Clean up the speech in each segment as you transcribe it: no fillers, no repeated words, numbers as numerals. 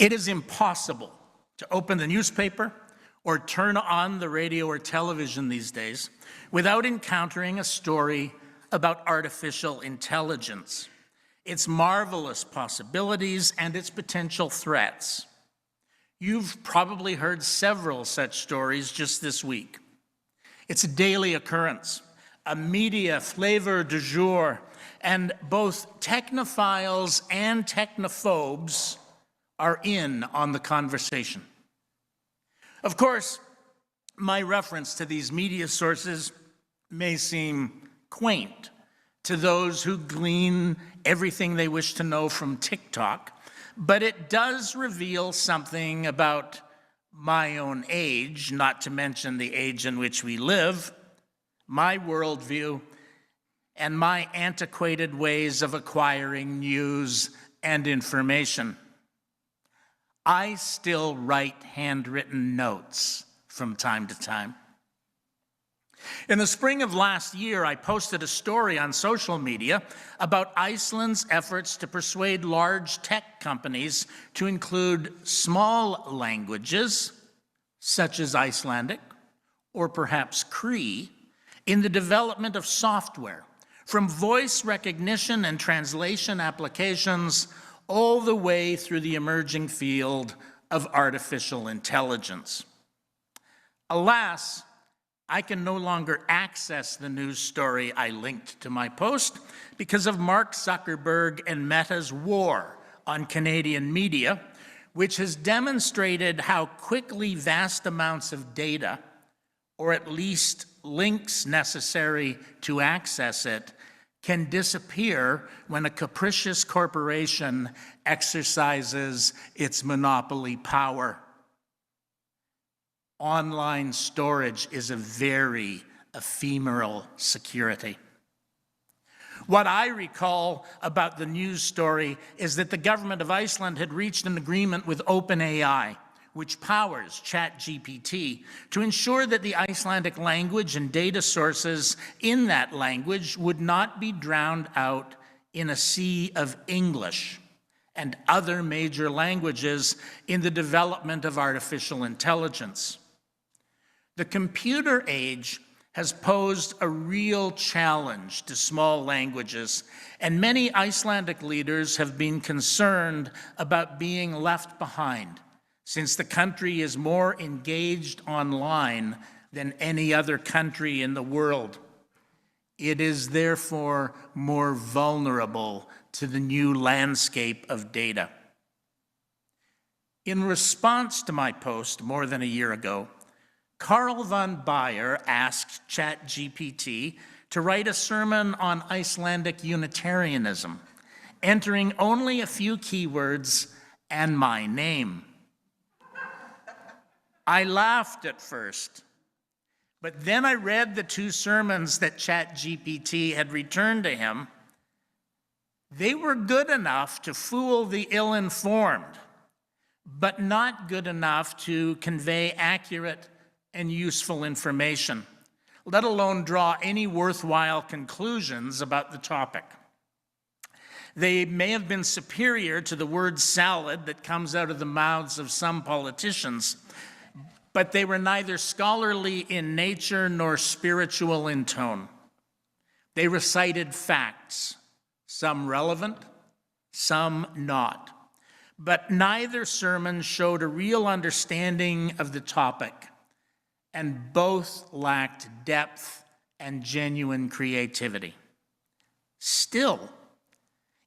It is impossible to open the newspaper or turn on the radio or television these days without encountering a story about artificial intelligence, its marvelous possibilities and its potential threats. You've probably heard several such stories just this week. It's a daily occurrence, a media flavor du jour, and both technophiles and technophobes are in on the conversation. Of course, my reference to these media sources may seem quaint to those who glean everything they wish to know from TikTok, but it does reveal something about my own age, not to mention the age in which we live, my worldview, and my antiquated ways of acquiring news and information. I still write handwritten notes from time to time. In the spring of last year, I posted a story on social media about Iceland's efforts to persuade large tech companies to include small languages, such as Icelandic, or perhaps Cree, in the development of software, from voice recognition and translation applications all the way through the emerging field of artificial intelligence. Alas, I can no longer access the news story I linked to my post because of Mark Zuckerberg and Meta's war on Canadian media, which has demonstrated how quickly vast amounts of data, or at least links necessary to access it, can disappear when a capricious corporation exercises its monopoly power. Online storage is a very ephemeral security. What I recall about the news story is that the government of Iceland had reached an agreement with OpenAI, which powers ChatGPT, to ensure that the Icelandic language and data sources in that language would not be drowned out in a sea of English and other major languages in the development of artificial intelligence. The computer age has posed a real challenge to small languages, and many Icelandic leaders have been concerned about being left behind, since the country is more engaged online than any other country in the world. It is therefore more vulnerable to the new landscape of data. In response to my post more than a year ago, Carl von Bayer asked ChatGPT to write a sermon on Icelandic Unitarianism, entering only a few keywords and my name. I laughed at first, but then I read the two sermons that ChatGPT had returned to him. They were good enough to fool the ill-informed, but not good enough to convey accurate and useful information, let alone draw any worthwhile conclusions about the topic. They may have been superior to the word salad that comes out of the mouths of some politicians, but they were neither scholarly in nature nor spiritual in tone. They recited facts, some relevant, some not. But neither sermon showed a real understanding of the topic, and both lacked depth and genuine creativity. Still,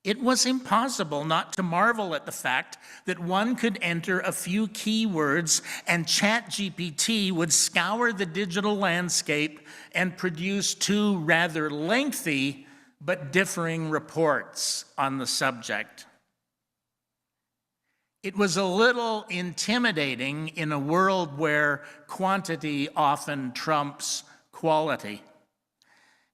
it was impossible not to marvel at the fact that one could enter a few keywords and ChatGPT would scour the digital landscape and produce two rather lengthy but differing reports on the subject. It was a little intimidating in a world where quantity often trumps quality.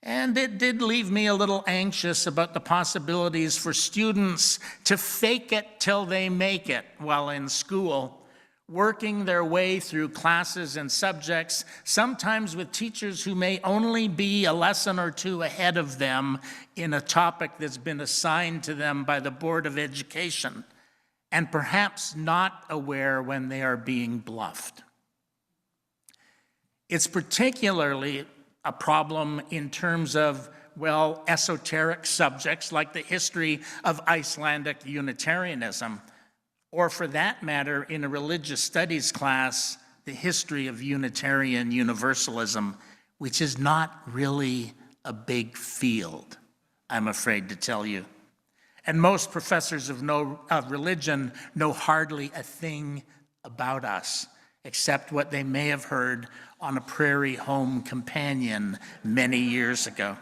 And it did leave me a little anxious about the possibilities for students to fake it till they make it while in school, working their way through classes and subjects, sometimes with teachers who may only be a lesson or two ahead of them in a topic that's been assigned to them by the Board of Education, and perhaps not aware when they are being bluffed. It's particularly a problem in terms of, well, esoteric subjects like the history of Icelandic Unitarianism, or for that matter, in a religious studies class, the history of Unitarian Universalism, which is not really a big field, I'm afraid to tell you. And most professors of religion know hardly a thing about us, except what they may have heard on a prairie home companion many years ago.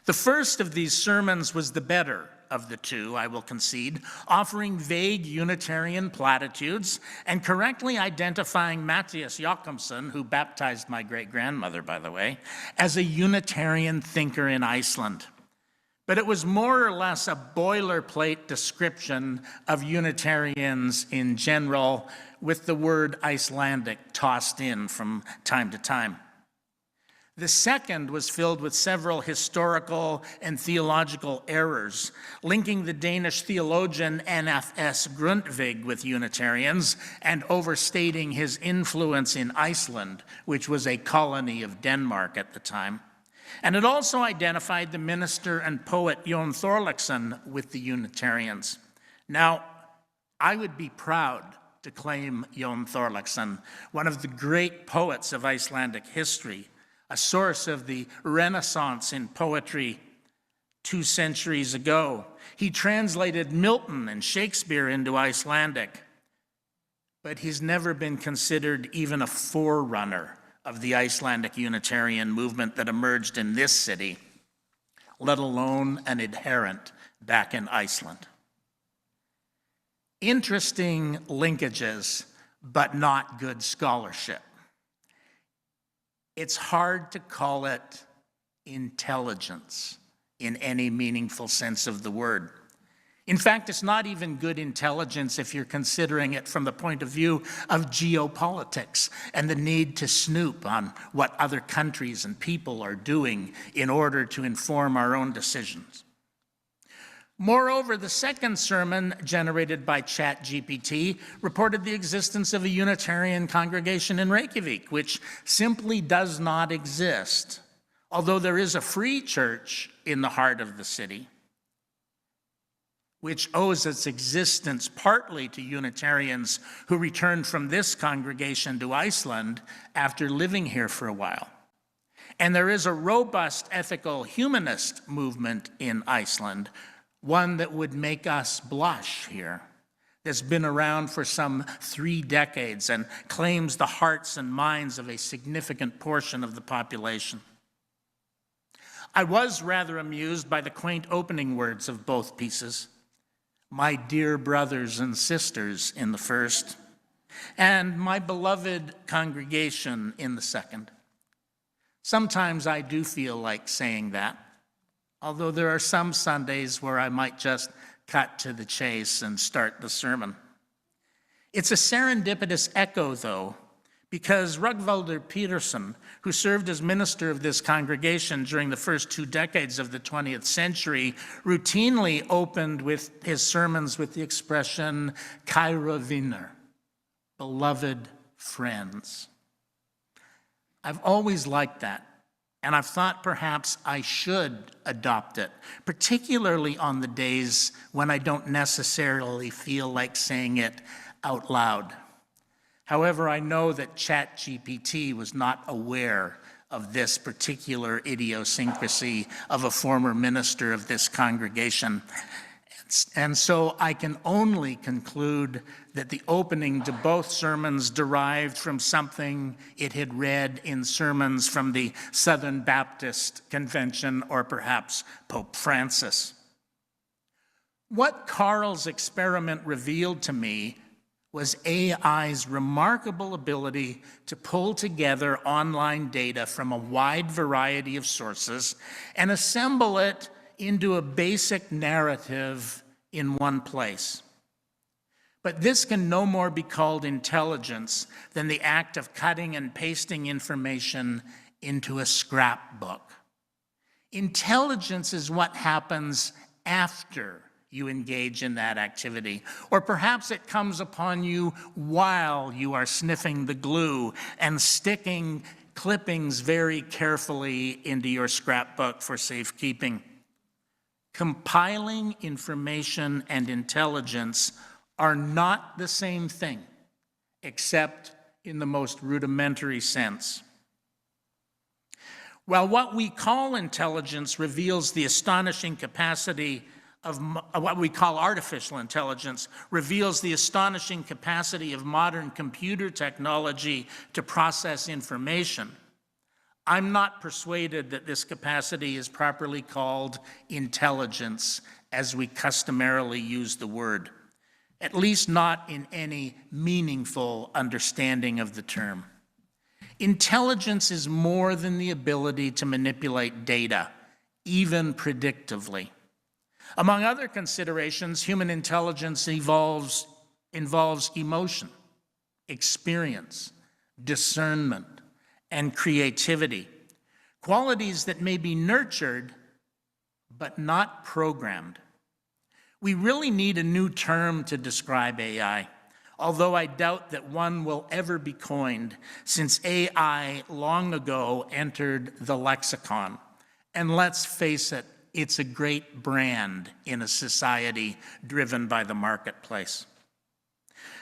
The first of these sermons was the better of the two, I will concede, offering vague Unitarian platitudes and correctly identifying Matthias Jochumsson, who baptized my great-grandmother, by the way, as a Unitarian thinker in Iceland. But it was more or less a boilerplate description of Unitarians in general, with the word Icelandic tossed in from time to time. The second was filled with several historical and theological errors, linking the Danish theologian N.F.S. Grundtvig with Unitarians and overstating his influence in Iceland, which was a colony of Denmark at the time. And it also identified the minister and poet Jon Thorleifsson with the Unitarians. Now, I would be proud to claim Jon Thorleifsson, one of the great poets of Icelandic history, a source of the Renaissance in poetry 2 centuries ago. He translated Milton and Shakespeare into Icelandic, but he's never been considered even a forerunner of the Icelandic Unitarian movement that emerged in this city, let alone an adherent back in Iceland. Interesting linkages, but not good scholarship. It's hard to call it intelligence in any meaningful sense of the word. In fact, it's not even good intelligence if you're considering it from the point of view of geopolitics and the need to snoop on what other countries and people are doing in order to inform our own decisions. Moreover, the second sermon, generated by ChatGPT, reported the existence of a Unitarian congregation in Reykjavik, which simply does not exist, although there is a free church in the heart of the city, which owes its existence partly to Unitarians who returned from this congregation to Iceland after living here for a while. And there is a robust ethical humanist movement in Iceland, one that would make us blush here, that's been around for some 3 decades and claims the hearts and minds of a significant portion of the population. I was rather amused by the quaint opening words of both pieces. My dear brothers and sisters in the first, and my beloved congregation in the second. Sometimes I do feel like saying that, although there are some Sundays where I might just cut to the chase and start the sermon. It's a serendipitous echo, though, because Rögnvaldur Pétursson, who served as minister of this congregation during the first 2 decades of the 20th century, routinely opened with his sermons with the expression, Kæra vinir, beloved friends. I've always liked that, and I've thought perhaps I should adopt it, particularly on the days when I don't necessarily feel like saying it out loud. However, I know that ChatGPT was not aware of this particular idiosyncrasy of a former minister of this congregation. And so I can only conclude that the opening to both sermons derived from something it had read in sermons from the Southern Baptist Convention or perhaps Pope Francis. What Carl's experiment revealed to me was AI's remarkable ability to pull together online data from a wide variety of sources and assemble it into a basic narrative in one place. But this can no more be called intelligence than the act of cutting and pasting information into a scrapbook. Intelligence is what happens after you engage in that activity. Or perhaps it comes upon you while you are sniffing the glue and sticking clippings very carefully into your scrapbook for safekeeping. Compiling information and intelligence are not the same thing, except in the most rudimentary sense. While what we call intelligence reveals the astonishing capacity of what we call artificial intelligence, reveals the astonishing capacity of modern computer technology to process information, I'm not persuaded that this capacity is properly called intelligence as we customarily use the word, at least not in any meaningful understanding of the term. Intelligence is more than the ability to manipulate data, even predictively. Among other considerations, human intelligence involves emotion, experience, discernment, and creativity, qualities that may be nurtured but not programmed. We really need a new term to describe AI, although I doubt that one will ever be coined, since AI long ago entered the lexicon. And let's face it, it's a great brand in a society driven by the marketplace.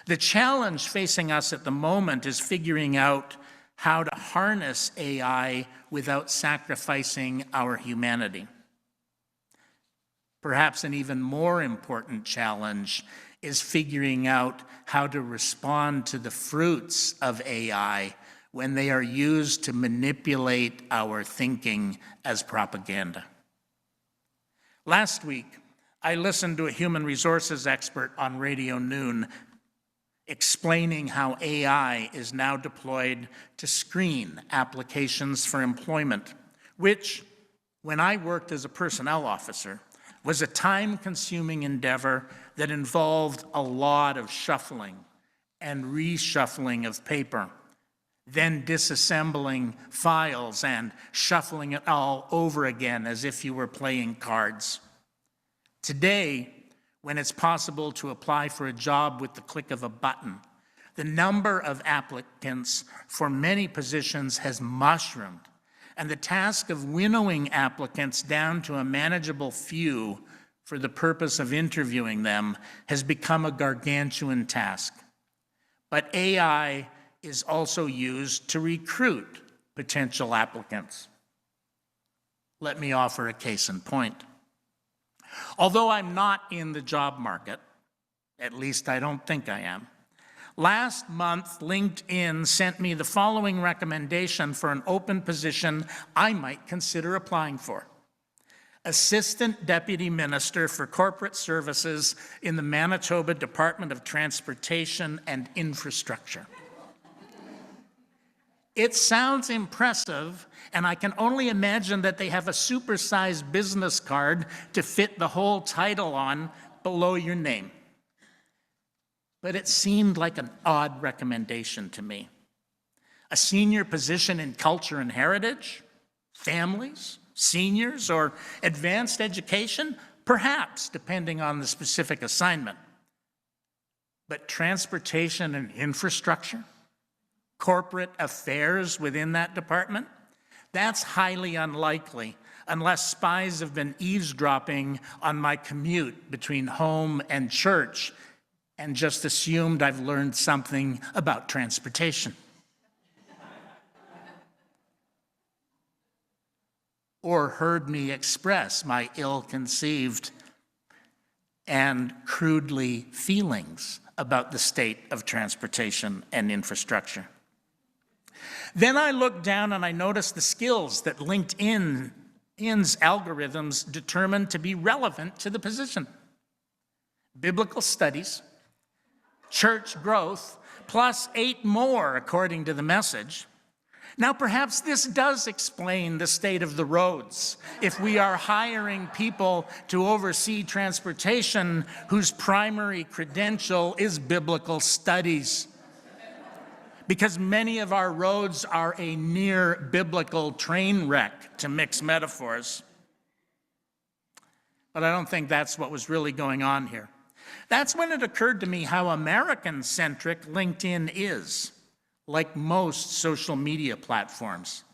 The challenge facing us at the moment is figuring out how to harness AI without sacrificing our humanity. Perhaps an even more important challenge is figuring out how to respond to the fruits of AI when they are used to manipulate our thinking as propaganda. Last week, I listened to a human resources expert on Radio Noon explaining how AI is now deployed to screen applications for employment, which, when I worked as a personnel officer, was a time-consuming endeavor that involved a lot of shuffling and reshuffling of paper, then disassembling files and shuffling it all over again as if you were playing cards. Today, when it's possible to apply for a job with the click of a button, the number of applicants for many positions has mushroomed, and the task of winnowing applicants down to a manageable few for the purpose of interviewing them has become a gargantuan task. But AI is also used to recruit potential applicants. Let me offer a case in point. Although I'm not in the job market, at least I don't think I am, last month LinkedIn sent me the following recommendation for an open position I might consider applying for. Assistant Deputy Minister for Corporate Services in the Manitoba Department of Transportation and Infrastructure. It sounds impressive, and I can only imagine that they have a supersized business card to fit the whole title on below your name. But it seemed like an odd recommendation to me. A senior position in culture and heritage, families, seniors, or advanced education? Perhaps, depending on the specific assignment. But transportation and infrastructure? Corporate affairs within that department? That's highly unlikely unless spies have been eavesdropping on my commute between home and church and just assumed I've learned something about transportation. Or heard me express my ill-conceived and crudely feelings about the state of transportation and infrastructure. Then I looked down and I noticed the skills that LinkedIn's algorithms determined to be relevant to the position. Biblical studies, church growth, plus 8 more according to the message. Now, perhaps this does explain the state of the roads if we are hiring people to oversee transportation whose primary credential is biblical studies. Because many of our roads are a near biblical train wreck, to mix metaphors. But I don't think that's what was really going on here. That's when it occurred to me how American-centric LinkedIn is, like most social media platforms,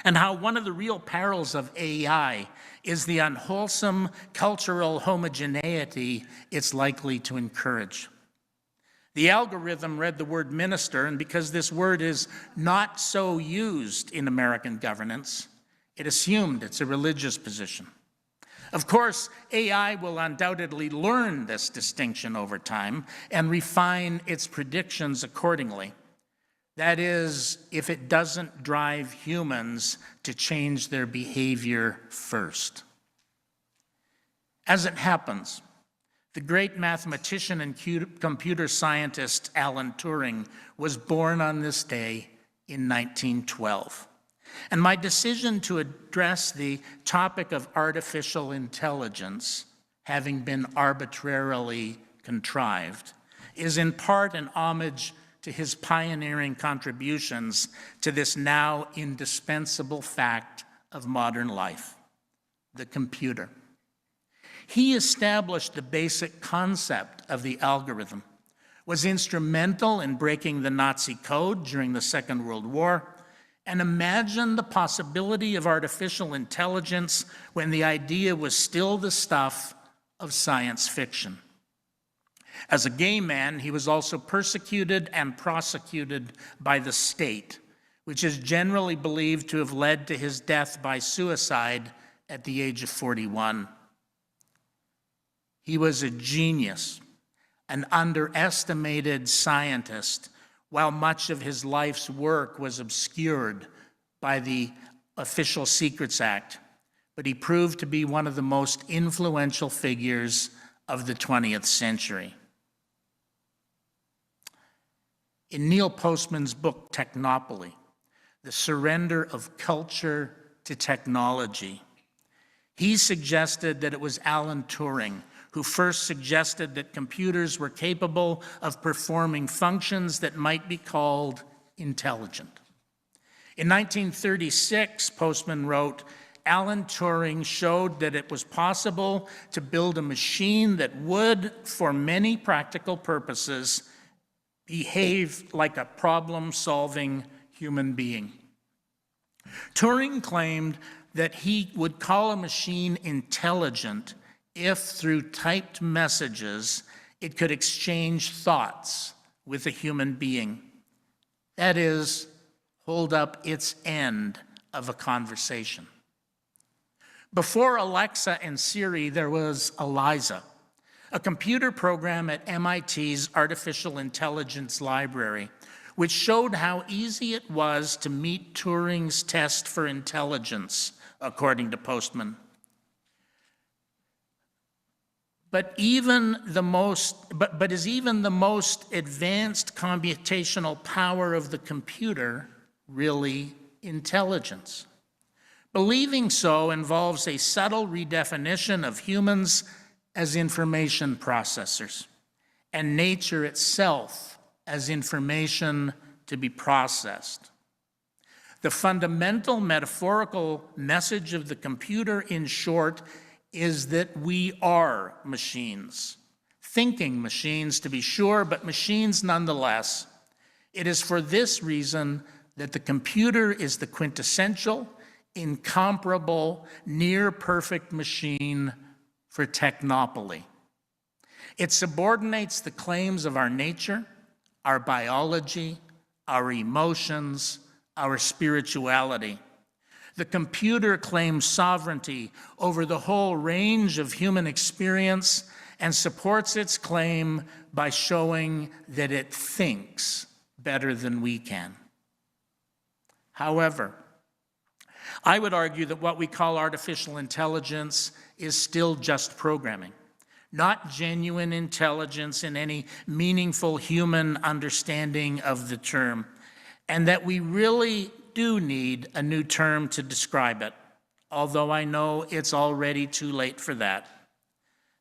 and how one of the real perils of AI is the unwholesome cultural homogeneity it's likely to encourage. The algorithm read the word minister, and because this word is not so used in American governance, it assumed it's a religious position. Of course, AI will undoubtedly learn this distinction over time and refine its predictions accordingly. That is, if it doesn't drive humans to change their behavior first. As it happens, the great mathematician and computer scientist Alan Turing was born on this day in 1912. And my decision to address the topic of artificial intelligence, having been arbitrarily contrived, is in part an homage to his pioneering contributions to this now indispensable fact of modern life, the computer. He established the basic concept of the algorithm, was instrumental in breaking the Nazi code during the Second World War, and imagined the possibility of artificial intelligence when the idea was still the stuff of science fiction. As a gay man, he was also persecuted and prosecuted by the state, which is generally believed to have led to his death by suicide at the age of 41. He was a genius, an underestimated scientist, while much of his life's work was obscured by the Official Secrets Act, but he proved to be one of the most influential figures of the 20th century. In Neil Postman's book, Technopoly, The Surrender of Culture to Technology, he suggested that it was Alan Turing who first suggested that computers were capable of performing functions that might be called intelligent. In 1936, Postman wrote, Alan Turing showed that it was possible to build a machine that would, for many practical purposes, behave like a problem-solving human being. Turing claimed that he would call a machine intelligent if, through typed messages, it could exchange thoughts with a human being. That is, hold up its end of a conversation. Before Alexa and Siri, there was Eliza, a computer program at MIT's Artificial Intelligence Library, which showed how easy it was to meet Turing's test for intelligence, according to Postman. But is even the most advanced computational power of the computer really intelligence? Believing so involves a subtle redefinition of humans as information processors, and nature itself as information to be processed. The fundamental metaphorical message of the computer, in short, is that we are machines. Thinking machines, to be sure, but machines nonetheless. It is for this reason that the computer is the quintessential, incomparable, near-perfect machine for technopoly. It subordinates the claims of our nature, our biology, our emotions, our spirituality. The computer claims sovereignty over the whole range of human experience and supports its claim by showing that it thinks better than we can. However, I would argue that what we call artificial intelligence is still just programming, not genuine intelligence in any meaningful human understanding of the term, and that we really do need a new term to describe it, although I know it's already too late for that.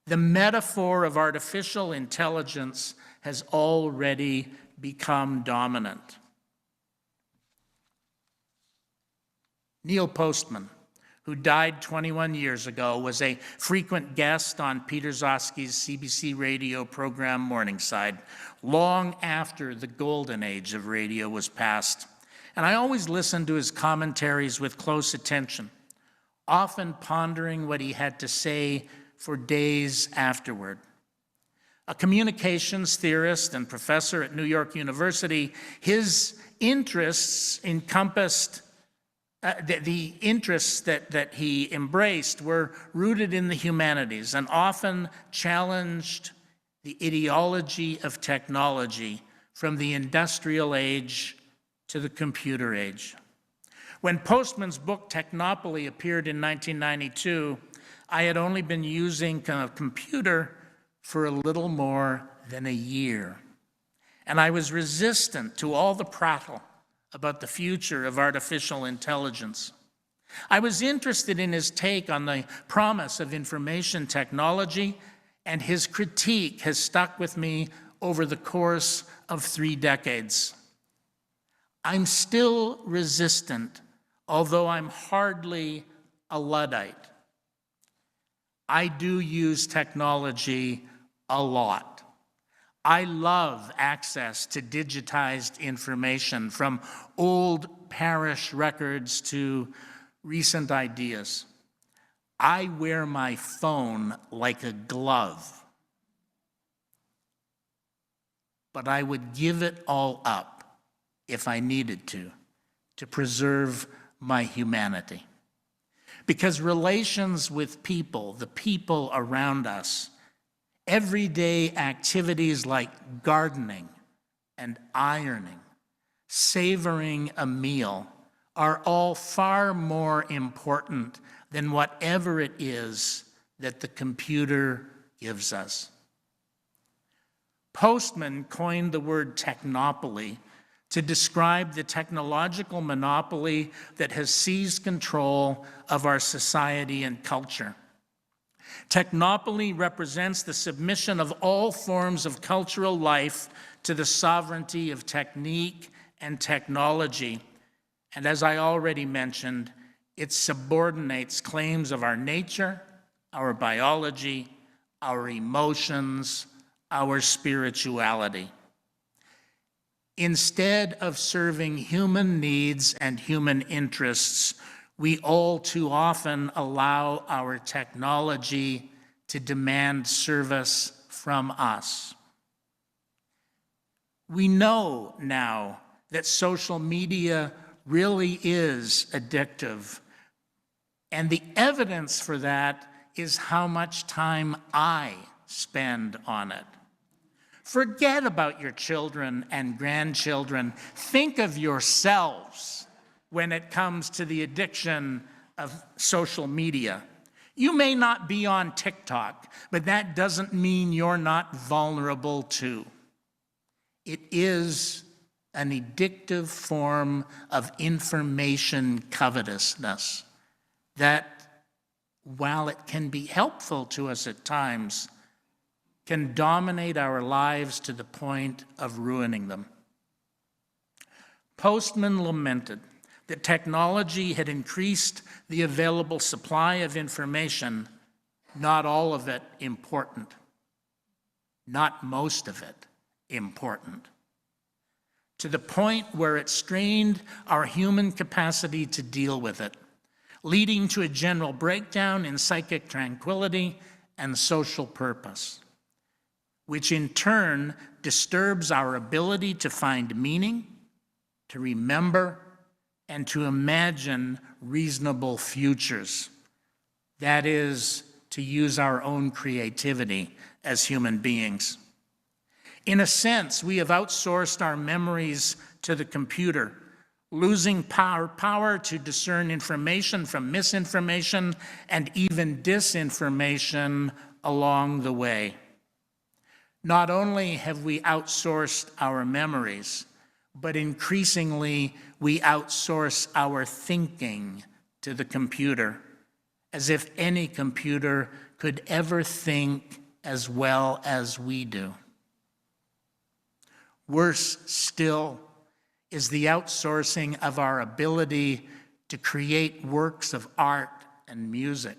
The metaphor of artificial intelligence has already become dominant. Neil Postman, who died 21 years ago, was a frequent guest on Peter Zosky's CBC radio program Morningside, long after the golden age of radio was past. And I always listened to his commentaries with close attention, often pondering what he had to say for days afterward. A communications theorist and professor at New York University, his interests encompassed the interests that he embraced were rooted in the humanities and often challenged the ideology of technology from the industrial age to the computer age. When Postman's book Technopoly appeared in 1992, I had only been using a computer for a little more than a year. And I was resistant to all the prattle about the future of artificial intelligence. I was interested in his take on the promise of information technology, and his critique has stuck with me over the course of 3 decades. I'm still resistant, although I'm hardly a Luddite. I do use technology a lot. I love access to digitized information, from old parish records to recent ideas. I wear my phone like a glove, but I would give it all up if I needed to preserve my humanity. Because relations with people, the people around us, everyday activities like gardening and ironing, savoring a meal, are all far more important than whatever it is that the computer gives us. Postman coined the word technopoly to describe the technological monopoly that has seized control of our society and culture. Technopoly represents the submission of all forms of cultural life to the sovereignty of technique and technology. And as I already mentioned, it subordinates claims of our nature, our biology, our emotions, our spirituality. Instead of serving human needs and human interests, we all too often allow our technology to demand service from us. We know now that social media really is addictive, and the evidence for that is how much time I spend on it. Forget about your children and grandchildren. Think of yourselves when it comes to the addiction of social media. You may not be on TikTok, but that doesn't mean you're not vulnerable too. It is an addictive form of information covetousness that, while it can be helpful to us at times, can dominate our lives to the point of ruining them. Postman lamented that technology had increased the available supply of information, not all of it important, not most of it important, to the point where it strained our human capacity to deal with it, leading to a general breakdown in psychic tranquility and social purpose, which in turn disturbs our ability to find meaning, to remember, and to imagine reasonable futures. That is, to use our own creativity as human beings. In a sense, we have outsourced our memories to the computer, losing power to discern information from misinformation and even disinformation along the way. Not only have we outsourced our memories, but increasingly we outsource our thinking to the computer, as if any computer could ever think as well as we do. Worse still is the outsourcing of our ability to create works of art and music,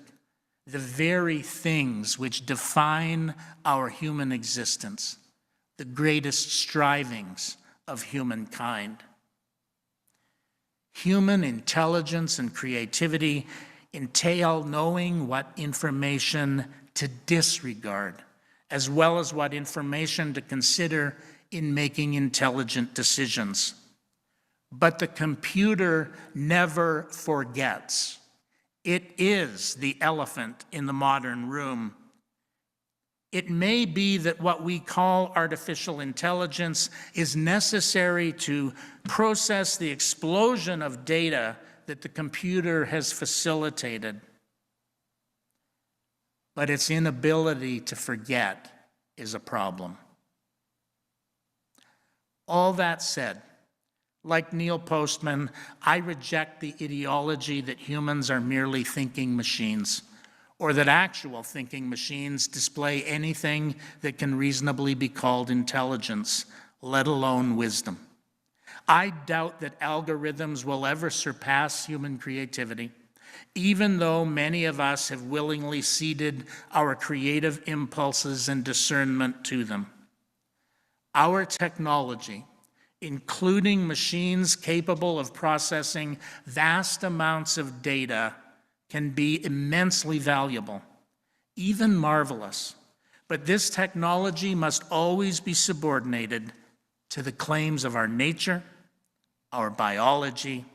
the very things which define our human existence, the greatest strivings of humankind. Human intelligence and creativity entail knowing what information to disregard, as well as what information to consider in making intelligent decisions. But the computer never forgets. It is the elephant in the modern room. It may be that what we call artificial intelligence is necessary to process the explosion of data that the computer has facilitated. But its inability to forget is a problem. All that said, like Neil Postman, I reject the ideology that humans are merely thinking machines, or that actual thinking machines display anything that can reasonably be called intelligence, let alone wisdom. I doubt that algorithms will ever surpass human creativity, even though many of us have willingly ceded our creative impulses and discernment to them. Our technology, including machines capable of processing vast amounts of data, can be immensely valuable, even marvelous. But this technology must always be subordinated to the claims of our nature, our biology,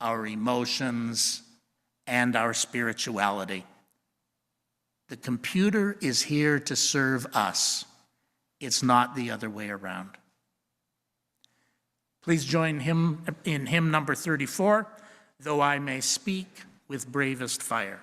our emotions, and our spirituality. The computer is here to serve us. It's not the other way around. Please join him in hymn number 34, Though I May Speak with Bravest Fire.